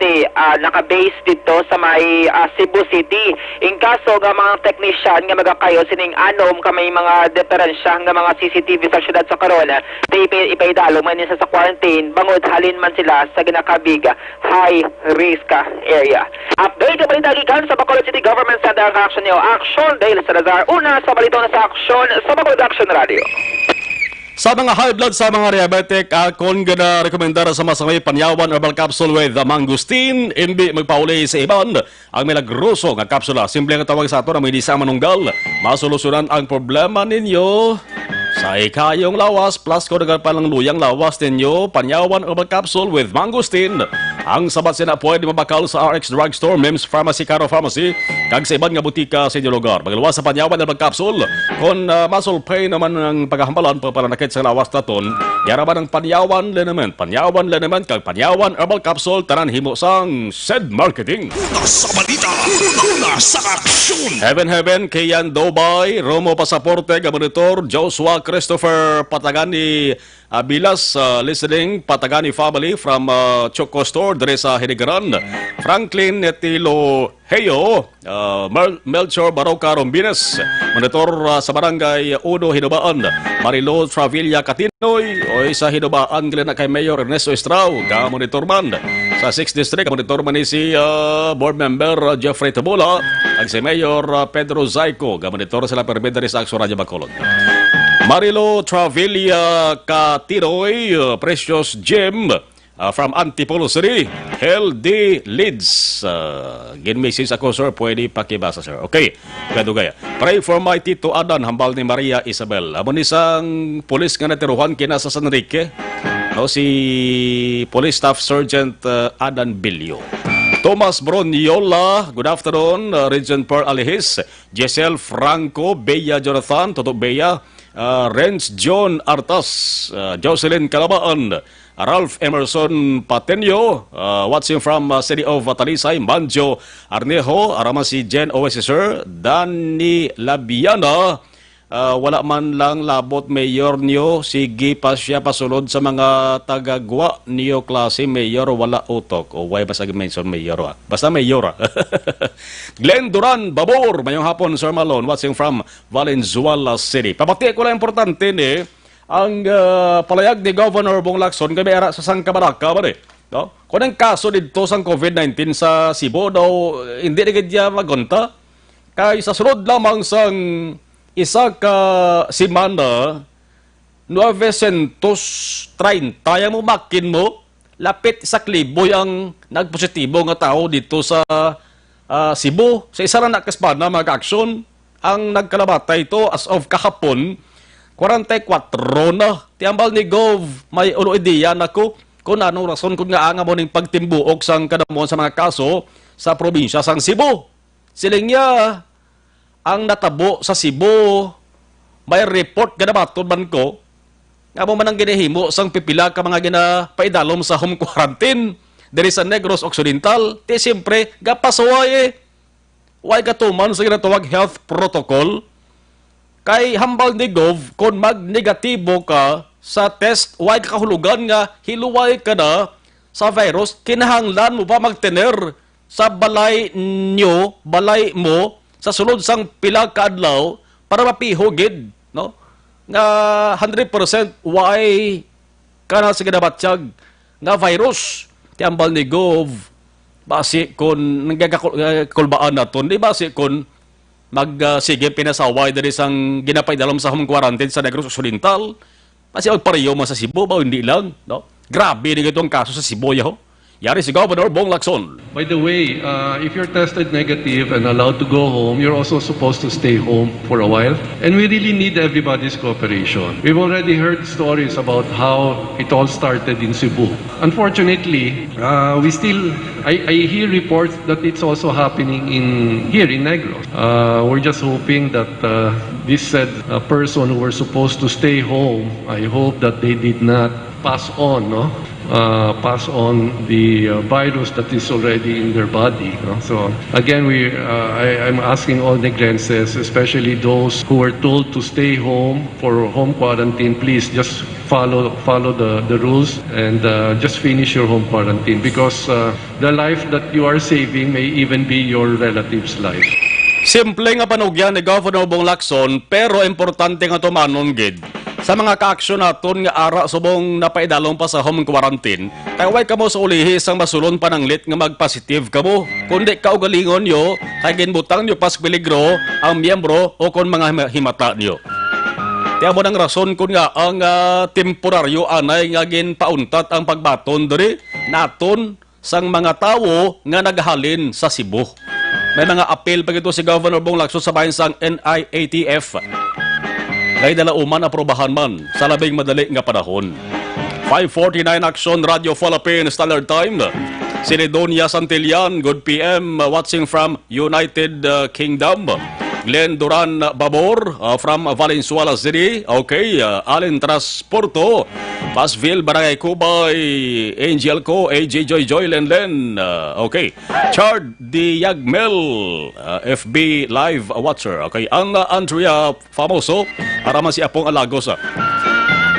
[SPEAKER 11] naka-base dito sa may Cebu City. In kaso nga mga technician nga magakayo sining anom ka may mga differential nga mga CCTV sa syudad sa karon. Ipaidalo man sa quarantine bangod halin man sila sa ginakabig high risk area. Update ang balita gikan sa Bacolod City Government Center ng Action Neo Action Dale Salazar. Una sa balita na sa Action sa Bacolod Action Radio.
[SPEAKER 3] Sa mga high blood, sa mga diabetic, kung gana rekomendar sa masamay panyawan herbal capsule with mangustin, hindi magpauli sa iban ang milagroso nga kapsula. Simple ang tawag sa ato na may di sa manunggal. Masolusunan ang problema ninyo sa ikayong lawas plus kung palang luyang lawas ninyo, panyawan herbal capsule with mangustin. Ang sabat sina pwede mabakal sa RX Drugstore, Mims Pharmacy, Caro Pharmacy, kag sa iban nga butika sa inyong lugar. Magaluwas sa panyawan herbal capsule, kung muscle pain naman ang paghahambalan papalanakit sa lawas naton, yaraman ang panyawan liniment, kag panyawan herbal capsule, tanan himo sang SED Marketing.
[SPEAKER 2] Una sa balita, una sa aksyon.
[SPEAKER 3] Heaven, Kian Dobay, Romo Pasaporte, Gabonitor, Joshua Christopher Patagani, Bilas, listening, Patagani family from Choco Store, dire sa Hinigaran, Franklin Netilo Heyo, Melchor Baroca Rombines, monitor sa Barangay Uno Hinubaan, Marilo Travilla Catinoy, o sa Hinubaan gila na kay Mayor Ernesto Estrao, ka-monitor man. Sa 6th District, monitor man ni si board member Jeffrey Tabola, ang si Mayor Pedro Zaico, ka-monitor sila permedari sa Aksyon Radyo Bacolod. Marilo Travilla Catinoy, Precious Jim, from Antipolo City, LD Leeds. Gin-message ako, sir. Pwede pakibasa, sir. Okay. Kadugaya. Pray for my Tito Adan, hambal ni Maria Isabel. Amon isang polis nga natiruhan kina sa San Enrique. Si Police Staff Sergeant Adan Bilio. Thomas Broniola, good afternoon. Regent Per Alihis. Giselle Franco, Bea Jonathan, Toto Bea. Renz John Artas, Jocelyn Calabaan, Ralph Emerson Patenyo, watching from city of Talisay, Manjo Arnejo, arama si Jen Oesiser, Danny Labiana, wala man lang labot mayor niyo, sige pa siya pasulod sa mga tagagwa niyo klase mayor, wala utok. O why basta mention mayor basta mayor. Glenn Duran, Babor, mayong hapon Sir Malone, watching from Valenzuela City. Pabati ko lang importante ni ang palayag ni Governor Bong Lacson kami era sa Sangkabaraka ba no? Kung ang kaso dito sa COVID-19 sa Cebu daw hindi na gadya magunta kay sa sunod lamang sang isa ka simana 930 yung mo makin mo lapit sa klibo ang nagpositibo nga tao dito sa Cebu. Sa isa lang nakasbana mag-aksyon ang nagkalabatay ito as of kahapon 44 na. Tiambal ni Gov may ulo ideya na ko kung anong rason kung nga anga mo ning pagtimbuok sang kadamon sa mga kaso sa probinsya sang Cebu. Siling niya ang natabo sa Cebu may report ganabaton man ko nga mo man ang ginahimo sang pipila ka mga ginapaidalom sa home quarantine diri sa Negros Occidental, ti siyempre gapasaway way katuman sa ginatawag health protocol kay hambal ni Gov kung mag-negatibo ka sa test, way kahulugan nga hiluway ka na sa virus, kinahanglan mo pa magtener sa balay mo sa sulod sang pila ka adlaw para mapihugid, no? Nga 100% way ka na sa ginabatyag nga virus. Ti ambal ni Gov, basi kung nanggagakulbaan naton, di basi kung sige pinasaway dali sang ginapaidalam sa home quarantine sa Negros Occidental, basi magpareho man sa Cebu ba, hindi lang, no? Grabe din itong kaso sa Cebu, yaho. Yari si Governor Bong Lacson.
[SPEAKER 13] By the way, if you're tested negative and allowed to go home, you're also supposed to stay home for a while. And we really need everybody's cooperation. We've already heard stories about how it all started in Cebu. Unfortunately, I hear reports that it's also happening here in Negros. We're just hoping that this said person who were supposed to stay home, I hope that they did not pass on, pass on the virus that is already in their body. So again, I'm asking all Negrenses, especially those who were told to stay home for home quarantine, please just follow the rules and just finish your home quarantine, because the life that you are saving may even be your relative's life.
[SPEAKER 3] Simple nga panugyan ni Governor Bong Lacson, pero importante nga tumanon gid sa mga ka-aksyon naton nga ara subong napaidalong pa sa home quarantine, kay way kamo sa ulihi sang masulon pananglit nga mag-positive kamo. Kundi kaugalingon nyo, kay ginbutang nyo pas peligro ang miyembro o kon mga himata nyo. Tiyan mo ng rason kung nga ang temporaryo anay nga ginpauntat ang pagbaton diri naton sang mga tawo nga naghalin sa Cebu. May mga apel pa ito si Governor Bong Lacson sa bayan sang NIATF. Kay dalauman aprobahan man sa labing madali nga panahon. 5:49 Action Radio Philippines Standard Time. Sinedonia Santillan, good PM, watching from United Kingdom. Glenn Duran Babor from Valenzuela City. Okay, Allen Transporto, Pasville, Barangay Cubay, Angel Co, AJ Joy Len. Okay, Chard Diagmel, FB Live Watcher. Okay, ang Andrea Famoso, araman si Apong Alagos.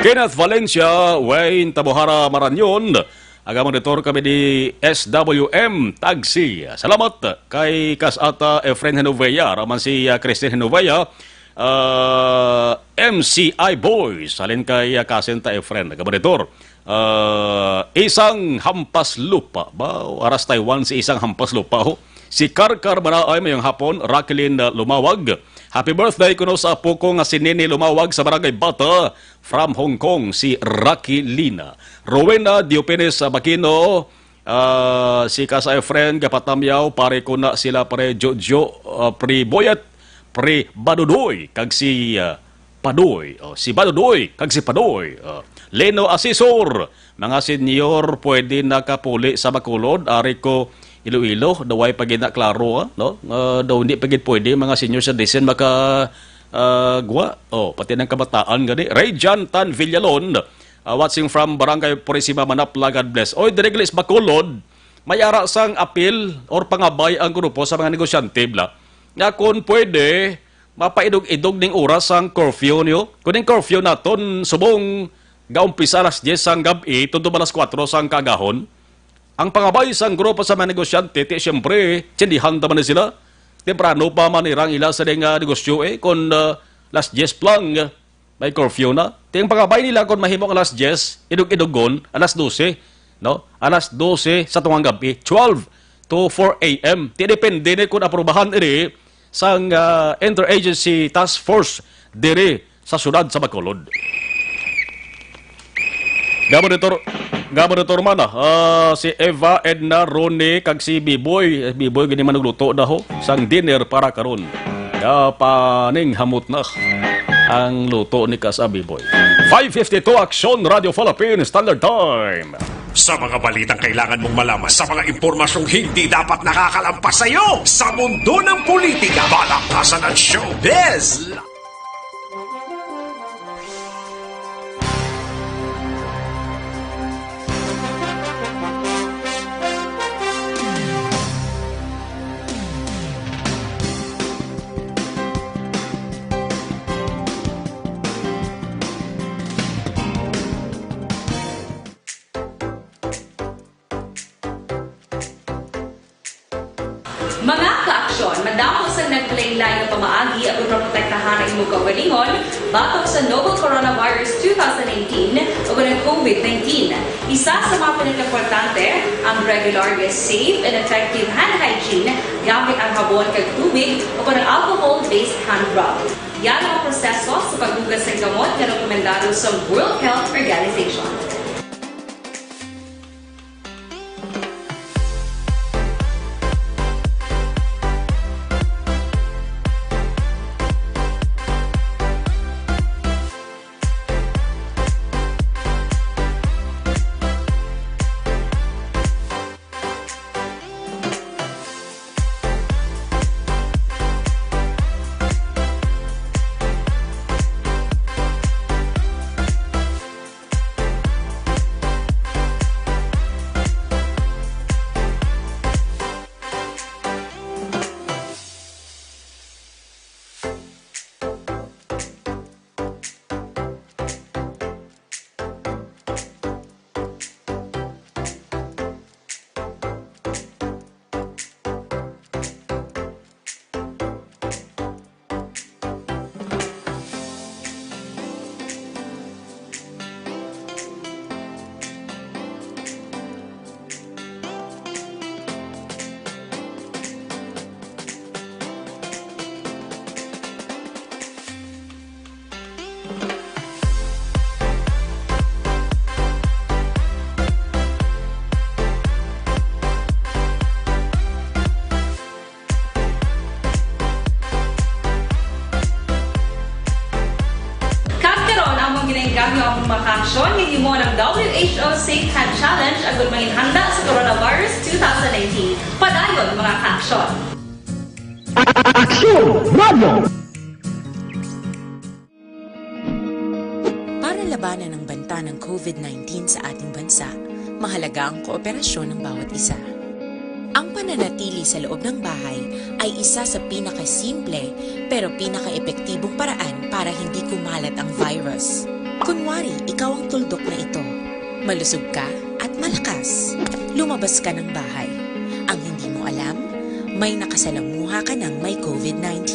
[SPEAKER 3] Kenneth Valencia, Wayne Tabuhara Maranyon. Agamang ditor kami di SWM Tagsi. Salamat kay Kasata Efren Henovea, raman si Christine Henovea, MCI Boys, salin kay Kasenta Efren. Agamang ditor, isang hampas lupa. Ba, aras Taiwan si isang hampas lupa. Si Karkar Manaay mayong hapon, Raquelin Lumawag. Happy birthday kuno sa apo ko nga si Nini Lumawag sa Barangay Bata from Hong Kong, si Raquelina. Rowena Diopenes Bakino, si Kasa Efren Gapatamyaw, pare ko na sila pare Jojo, pre Boyat, pre Badudoy, kag si Padoy, si Badudoy, kag si Padoy. Leno Asisor, mga senyor pwede nakapuli sa Bacolod, ari ko Iloilo, daway pagina klaro, no? Daw hindi pagid pwede mga senior citizen maka gwa. Pati ng kabataan gani. Rayjan Tan Villalon, watching from Barangay Purisima Manapla, God bless. Oy, Direglis Bacolod, may ara sang apil or pangabay ang grupo sa mga negosyante bla. Nga kung pwede, mapaidog-idog ning oras ang curfew niyo. Kung yung curfew naton, subong gaumpisa alas 10 sang gabi, tundo alas 4 sang kagahon. Ang pangabay sang grupo sa mga negosyante, siyempre, tsindihan naman sila. Temprano pa man irang ila sa negosyo kung last 10 lang, may curfew na. Ang pangabay nila kung mahimong alas 10, idog-idogon, alas 12, no? Alas 12 sa tungang gabi, 12 to 4 a.m. Depende na kung aprobahan iri sang Interagency Task Force diri sa syudad sa Bacolod. Gabonitor man si Eva Edna Rone kag si Biboy gani man nagluto na ho sang dinner para karon. Paning hamot na ang luto ni Kasa Biboy. 5:52 Action Radio Philippines Standard Time.
[SPEAKER 2] Sa mga balitang kailangan mong malaman, sa mga impormasyong hindi dapat nakakalampas sa iyo, sa mundo ng politika, balakasan at showbiz.
[SPEAKER 14] lain ng pamaagi at protektahan ang imong kaugalingon batok sa novel coronavirus 2018 o ng COVID-19. Isa sa mga pinaka-importante ang regular, safe, and effective hand hygiene gamit ang habon kag tubig o ng alcohol-based hand rub. Yan ang proseso sa paghugas ng gamot na rekomendado sa World Health Organization. Gamyo ang makaksyon ng mo ng WHO Safe Hand Challenge agad mahinhanda sa coronavirus 2019. Padayon mga kaksyon!
[SPEAKER 15] Aksyon! Radio!
[SPEAKER 16] Para labanan ang banta ng COVID-19 sa ating bansa, mahalaga ang kooperasyon ng bawat isa. Ang pananatili sa loob ng bahay ay isa sa pinakasimple pero pinaka-epektibong paraan para hindi kumalat ang virus. Kunwari, ikaw ang tuldok na ito. Malusog ka at malakas. Lumabas ka ng bahay. Ang hindi mo alam, may nakasalamuha ka ng may COVID-19.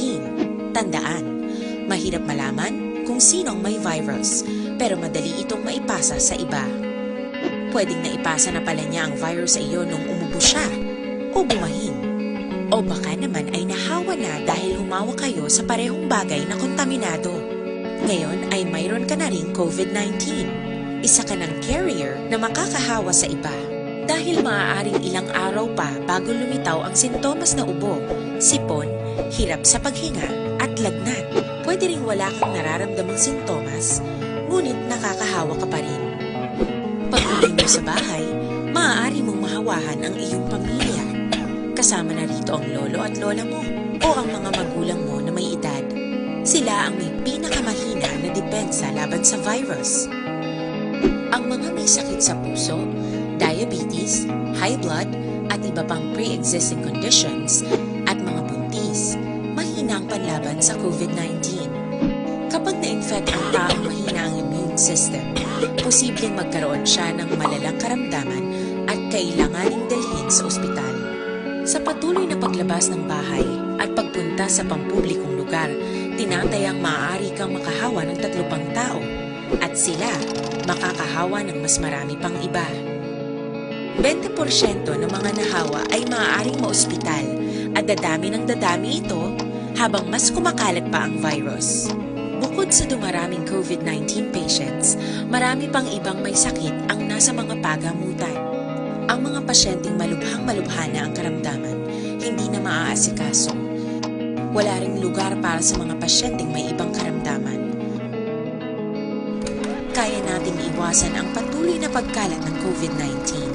[SPEAKER 16] Tandaan, mahirap malaman kung sino ang may virus, pero madali itong maipasa sa iba. Pwedeng naipasa na pala niya ang virus sa iyo nung umubo siya o bumahin. O baka naman ay nahawa na dahil humawa kayo sa parehong bagay na kontaminado. Ngayon ay mayroon ka na ring COVID-19. Isa ka ng carrier na makakahawa sa iba. Dahil maaaring ilang araw pa bago lumitaw ang sintomas na ubo, sipon, hirap sa paghinga at lagnat. Pwede ring wala kang nararamdamang sintomas, ngunit nakakahawa ka pa rin. Pag-uwi mo sa bahay, maaari mong mahawahan ang iyong pamilya. Kasama na rito ang lolo at lola mo o ang mga magulang mo na may edad. Sila ang may pinakamahina na depensa laban sa virus. Ang mga may sakit sa puso, diabetes, high blood, at iba pang pre-existing conditions, at mga buntis, mahina ang panlaban sa COVID-19. Kapag na-infect ang taong mahina ang immune system, posibleng magkaroon siya ng malalang karamdaman at kailanganing dalhin sa ospital. Sa patuloy na paglabas ng bahay at pagpunta sa pampublikong lugar, tinatayang maaari kang makahawa ng 3 pang tao at sila makakahawa ng mas marami pang iba. 20% ng mga nahawa ay maaaring maospital at dadami ng dadami ito habang mas kumakalat pa ang virus. Bukod sa dumaraming COVID-19 patients, marami pang ibang may sakit ang nasa mga pagamutan. Ang mga pasyenteng malubhang-malubha na ang karamdaman, hindi na maaasikaso. Wala ring lugar para sa mga pasyenteng may ibang karamdaman. Kaya nating iwasan ang patuloy na pagkalat ng COVID-19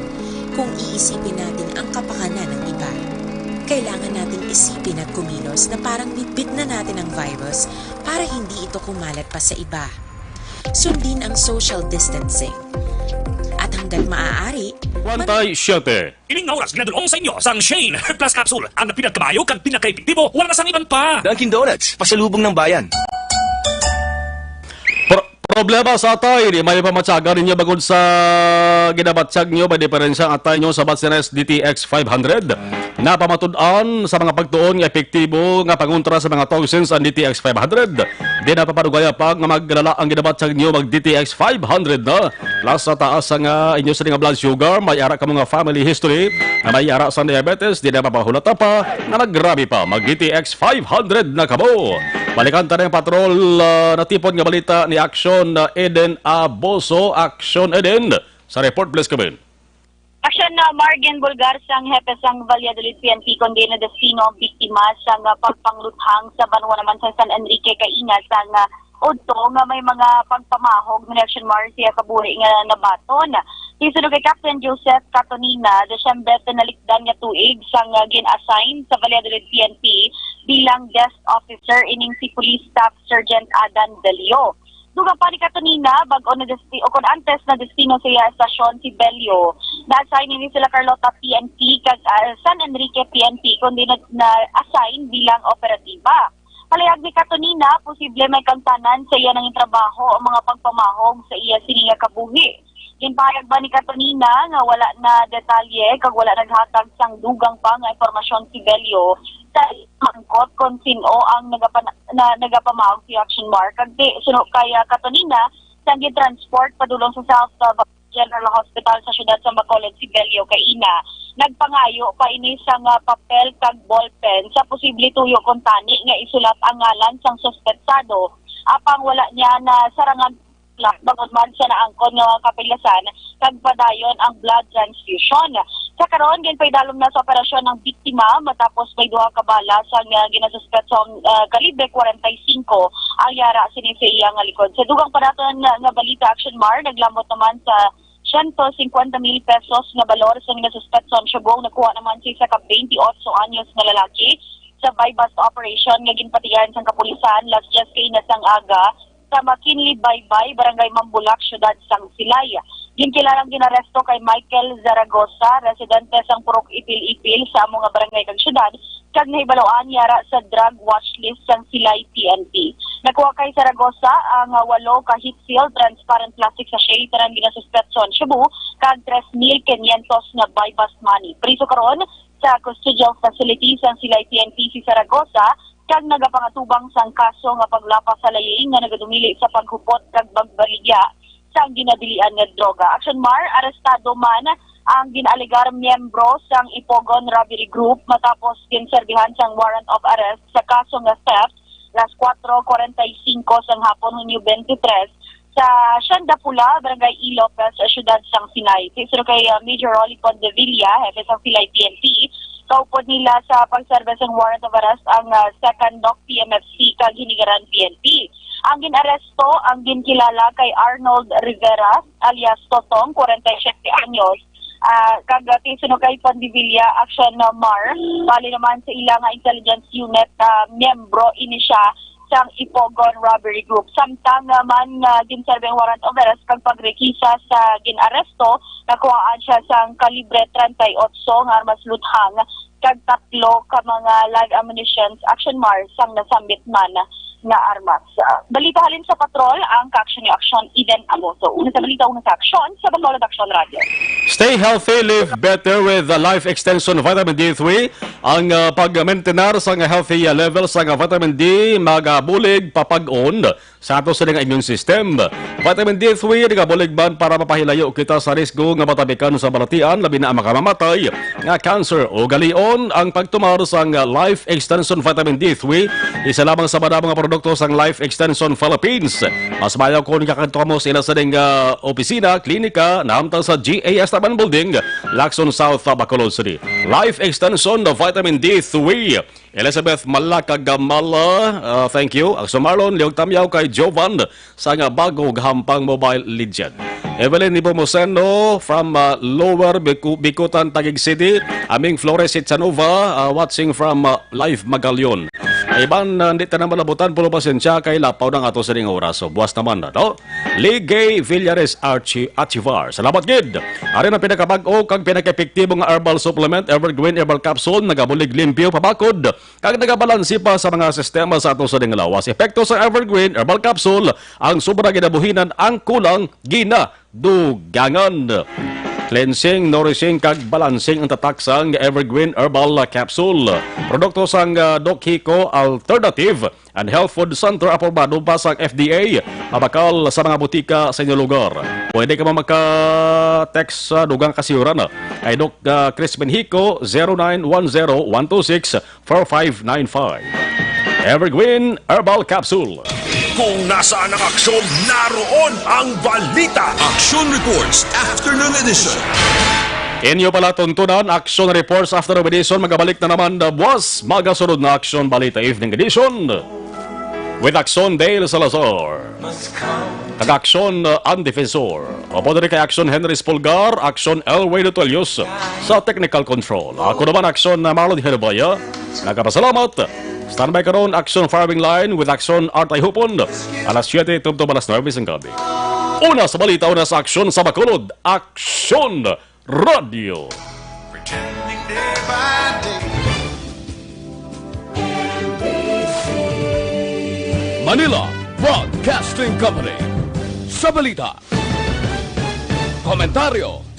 [SPEAKER 16] kung iisipin natin ang kapakanan ng iba. Kailangan nating isipin at kumilos na parang bitbit na natin ang virus para hindi ito kumalat pa sa iba. Sundin ang social distancing. At hanggang maaari,
[SPEAKER 3] Pantay 7.
[SPEAKER 4] Ining na oras ginadulong sa inyo sang Shane Plus Capsule. Ang pinagkabayo kag pinakaepektibo, wala na sang iban pa.
[SPEAKER 17] Dunkin Donuts, pasalubong ng bayan.
[SPEAKER 3] Problema sa atay, di may pamatsaga rin niya bagod sa ginabatsag niyo, may diferensya ang atay niyo sa Batsines DTX 500. Napamatud-an sa mga pagtuon nga epektibo nga panguntra sa mga toxins ang DTX 500. Di na papadugaya pa nga maggalala ang ginabat sa inyo mag DTX 500 na. Plus sa taas nga inyo sa nga blood sugar, may ara ka mga family history, na may ara sa diabetes, di na papahulata pa, na naggrabe pa mag DTX 500 na kamo. Balikan ta ng patrol na tipon nga balita ni Action Eden Aboso. Action Eden, sa report please come in.
[SPEAKER 7] Aksyon na Margen Bulgar sang hepe sang Valladolid PNP kundi na destino ang biktima sang pagpangluthang sa banwa naman sa San Enrique Kaina sang udto nga may mga pagpamahog ng Action Marcia kabuhi nga nabaton. Isunod kay Captain Joseph Catonina, Desyembre pinalikdan nga tuig sang gin-assign sa Valladolid PNP bilang desk officer ining si Police Staff Sergeant Adan Delio. Duga pa ni Catonina, bago na destino, o kung antes na destino siya estasyon si Belio, na-assign ni sila Carlota PNP kag San Enrique PNP kundi na-assign bilang operatiba. Palayag ni Catonina, posible may kangtanan sa iya ng trabaho o mga pagpamahog sa iya sininga kabuhi. Ginpahayag ba ni Catonina nga wala na detalye kag wala naghatag sang dugang pa nga informasyon si Belio sa mangkot kung sino ang nagapamahog si Action Mark. Kag di suno kay Catonina sang gitransport padulong sa South General Hospital sa siyudad sa Bacolod si Belio Kaina. Nagpangayo pa ini sang papel kag ballpen sa posible tuyo kung tani nga isulat ang ngalan sang suspetsado apang wala niya na sarangan bagod man siya naangkon nga kapilasan kag padayon ang blood transfusion. Sa karon ginpaydalom na sa operasyon ng biktima matapos may duha ka bala sa ginasuspetsong kalibre 45 ang yara sinisiya nga likod. Sa dugang paraton nga balita Action Mar naglamot naman sa 150,000 pesos nga balor sa ginasuspetsong syabong nakuha naman siya sa 28 anyos nga lalaki sa buy-bust operation nga ginpatigan sa kapulisan last just kay nasang aga sa McKinley Baybay, Barangay Mambulak, Siyudad Sang Silay. Ginkilalang ginaresto kay Michael Zaragoza, residente sang Purok Ipil-Ipil sa mga barangay kag siyudad, kag nahibalawaan yara sa drug watch list sang Silay PNP. Nakuha kay Zaragoza ang 8 ka heat seal transparent plastic sachet tarang ginasuspetson Cebu kag 3,500 na buy-bust money. Priso karon sa custodial facility sang Silay PNP si Zaragoza kag nagapangatubang sang kaso nga paglapas sa laying nga nagadumili sa paghupot kag bagbaligya sang ginabilian nga droga. Action Mar, arestado man ang ginaligar miyembro sang Ipogon Robbery Group matapos ginserbihan sang warrant of arrest sa kaso nga theft las 4:45 sang hapon Hunyo 23 sa Sianda Pula, Barangay E. Lopez, Siyudad Sang Sinay. Kisro kay Major Rolly Pondevilla, hepe sa Silay PNP, kaupod nila sa pagserve ng warrant of arrest ang second doc PMFC kag Hinigaran PNP. Ang ginaresto ang ginkilala kay Arnold Rivera alias Totong, 47 anyos. Kag tisuno kay Pandivilla Action Mar, bali naman sa ilang intelligence unit miyembro ini siya sang Ipogon Robbery Group. Samtang naman ginserve ang warrant of arrest kag pagrekisa sa ginaresto, nakuhaan siya sang kalibre 38 nga armas luthang kag 3 ka mga live ammunitions Action Mar sang nasambit man nga armas. Balita halin sa patrol ang ka-action ni Action Eden Aboso. Una sa balita, una sa aksyon sa Bacolod Action Radio.
[SPEAKER 3] Stay healthy, live better with the Life Extension Vitamin D3. Ang pag-maintenar sa healthy level sa vitamin D magabulig papag-on sa ato sa immune system. Vitamin D3 nagabulig ban para mapahilayo kita sa risgo nga matabikan sa balatian labi na makamamatay nga cancer o galion. Ang pagtumar sa Life Extension Vitamin D3 isa lamang sa mga produkto sang Life Extension Philippines. Mas mayaw kung kakanto mo sila sa ding opisina, klinika na hamtang sa GAS Taban Building, Lacson South, Bacolod City. Life Extension Vitamin D3. Elizabeth Malakagamala, thank you. Ang sumarlon, liog tamyaw kay Jovan sa nga bagong hampang mobile legend. Evelyn Nipomoseno from Lower Bikutan, Taguig City. Aming Flores Itsanova, watching from Live Magalion. Iban, hindi na malabutan, pulo pasensya kay lapaw ng ato sa ring oras. So, buwas naman na, no? Ligay Villares Archivar. Salamat, Gid. Ari na pinakabag-o kag pinaka-epektibong herbal supplement, Evergreen Herbal Capsule, nagabulig limpyo pabakod. Kag nagabalansi pa sa mga sistema sa ato sa ring lawas. Epekto sa Evergreen Herbal Capsule, ang sobra ginabuhinan ang kulang ginadugangan. Cleansing, nourishing, kag balancing ang tatak sang Evergreen Herbal Capsule. Produkto sang Doc Hico Alternative and Health Food Center aprobado pa sa FDA. Mabakal sa mga butika sa inyong lugar. Pwede ka maka-text sa dugang kasiuran kay Doc Crispin Hico 0910-126-4595. Evergreen Herbal Capsule.
[SPEAKER 2] Kung nasaan ang aksyon, naroon ang balita.
[SPEAKER 1] Action Reports Afternoon Edition.
[SPEAKER 3] Inyo pala tuntunan, Action Reports Afternoon Edition. Magabalik na naman na buwas. Magasunod na Action Balita Evening Edition. With Action Dale Salazar. Kag-Action Undefensor. Opo na rin kay Action Henry Spulgar, Action Elway Nutelius sa Technical Control. Ako naman Action Marlon Herbaya. Nagkapasalamat. Standby karon Action Farming Line with Action Art Hupon. Alas 7, tubto alas 9 ng gabi. Una sa balita, una sa Action sa Bacolod. Action Radio.
[SPEAKER 1] Manila Broadcasting Company. Sa balita. Komentaryo